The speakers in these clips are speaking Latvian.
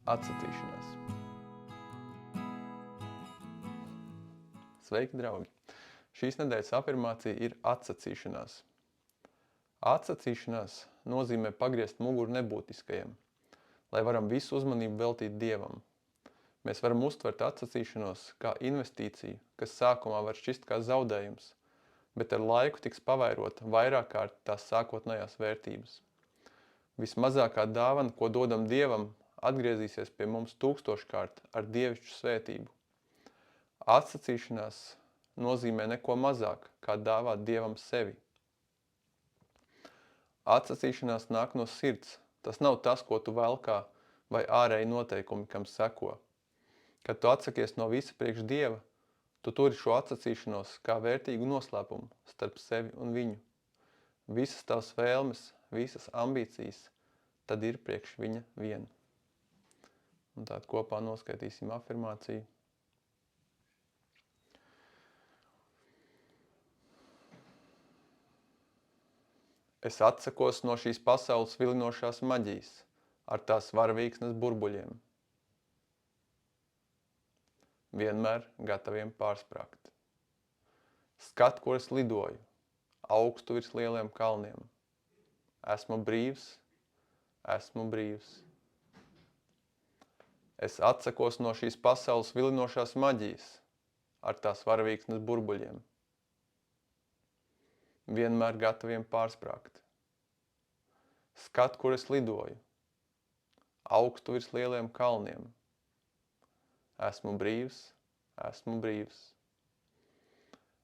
Atsacīšanās. Sveiki, draugi! Šīs nedēļas afirmācija ir atsacīšanās. Atsacīšanās nozīmē pagriezt muguru nebūtiskajam, lai varam visu uzmanību veltīt Dievam. Mēs varam uztvert atsacīšanos kā investīciju, kas sākumā var šķist kā zaudējums, bet ar laiku tiks pavairota vairāk kārt tās sākotnējās vērtības. Vismazākā dāvana, ko dodam Dievam, atgriezīsies pie mums 1000-kārt ar dievišķu svētību. Atsacīšanās nozīmē neko mazāk, kā dāvāt Dievam sevi. Atsacīšanās nāk no sirds. Tas nav tas, ko tu velkā, vai ārēji noteikumi, kam seko. Kad tu atsakies no visa priekš Dieva, tu turi šo atsacīšanos kā vērtīgu noslēpumu starp sevi un viņu. Visas tavas vēlmes, visas ambīcijas, tad ir priekš viņa viena. Un tātad kopā noskaitīsim afirmāciju. Es atsakos no šīs pasaules vilinošās maģijas ar tās varavīksnes burbuļiem. Vienmēr gataviem pārsprāgt. Skat, kur es lidoju, augstu virs lieliem kalniem. Esmu brīvs, esmu brīvs. Es atsakos no šīs pasaules vilinošās maģijas ar tās varavīksnes burbuļiem. Vienmēr gataviem pārsprāgt. Skat, kur es lidoju, augstu virs lieliem kalniem. Esmu brīvs, esmu brīvs.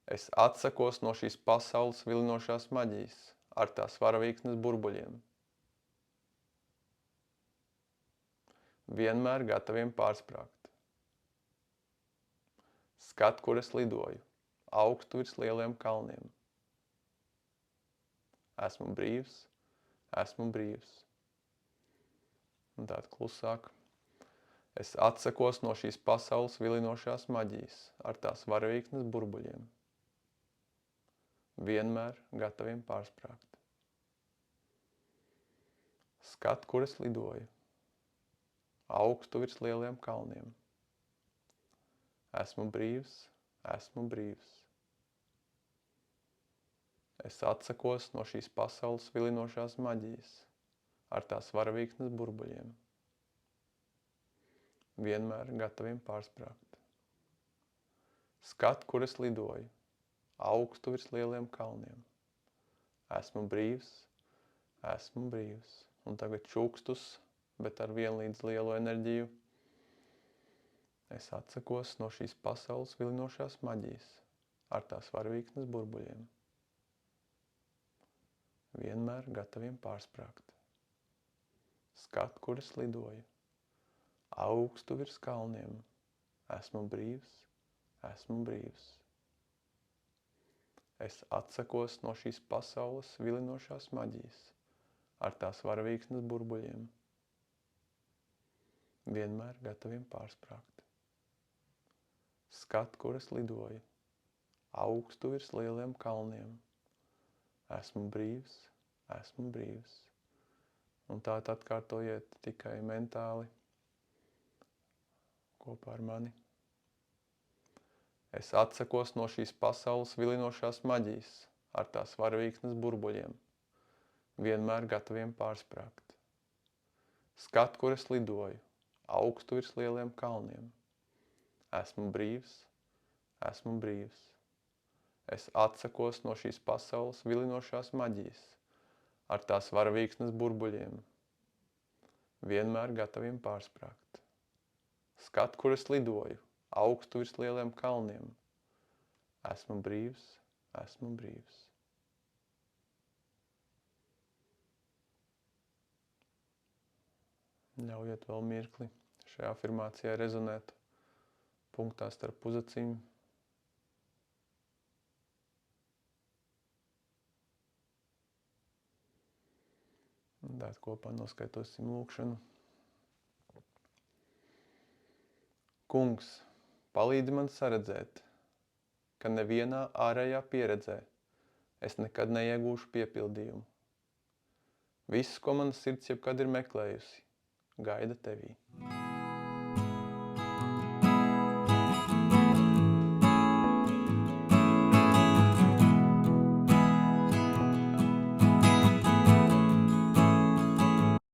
Es atsakos no šīs pasaules vilinošās maģijas ar tās varavīksnes burbuļiem. Vienmēr gataviem pārsprāgt. Skat, kur es lidoju, augstu virs lieliem kalniem. Esmu brīvs, esmu brīvs. Un tātad klusāk. Es atsakos no šīs pasaules vilinošās maģijas ar tās varavīksnes burbuļiem. Vienmēr gataviem pārsprāgt. Skat, kur es lidoju, augstu virs lieliem kalniem. Esmu brīvs, esmu brīvs. Es atsakos no šīs pasaules vilinošās maģijas ar tās varavīksnes burbuļiem. Vienmēr gataviem pārsprāgt. Skat, kur es lidoju, augstu virs lieliem kalniem. Esmu brīvs, esmu brīvs. Un tagad čukstus, bet ar vienlīdz lielu enerģiju. Es atsakos no šīs pasaules vilinošās maģijas ar tās varavīksnes burbuļiem. Vienmēr gataviem pārsprāgt. Skat, kur es lidoju, augstu virs kalniem. Esmu brīvs, esmu brīvs. Es atsakos no šīs pasaules vilinošās maģijas ar tās varavīksnes burbuļiem. Vienmēr gataviem pārsprāgt. Skat, kur es lidoju, augstu virs lieliem kalniem. Esmu brīvs, esmu brīvs. Un tā atkārtojiet tikai mentāli kopā ar mani. Es atsakos no šīs pasaules vilinošās maģijas ar tās varavīksnes burbuļiem. Vienmēr gataviem pārsprāgt. Skat, kur es lidoju, augstu virs lieliem kalniem. Esmu brīvs, esmu brīvs. Es atsakos no šīs pasaules vilinošās maģijas ar tās varavīksnes burbuļiem. Vienmēr gataviem pārsprāgt. Skat, kur es lidoju, augstu virs lieliem kalniem. Esmu brīvs, esmu brīvs. Ļaujiet vēl mirkli šajā afirmācijā rezonēt punktā starp puzacīm. Tātad kopā noskaitosim lūkšanu. Kungs, palīdzi man saredzēt, ka nevienā ārējā pieredzē es nekad neiegūšu piepildījumu. Viss, ko mana sirds jebkad ir meklējusi, gaida tevī.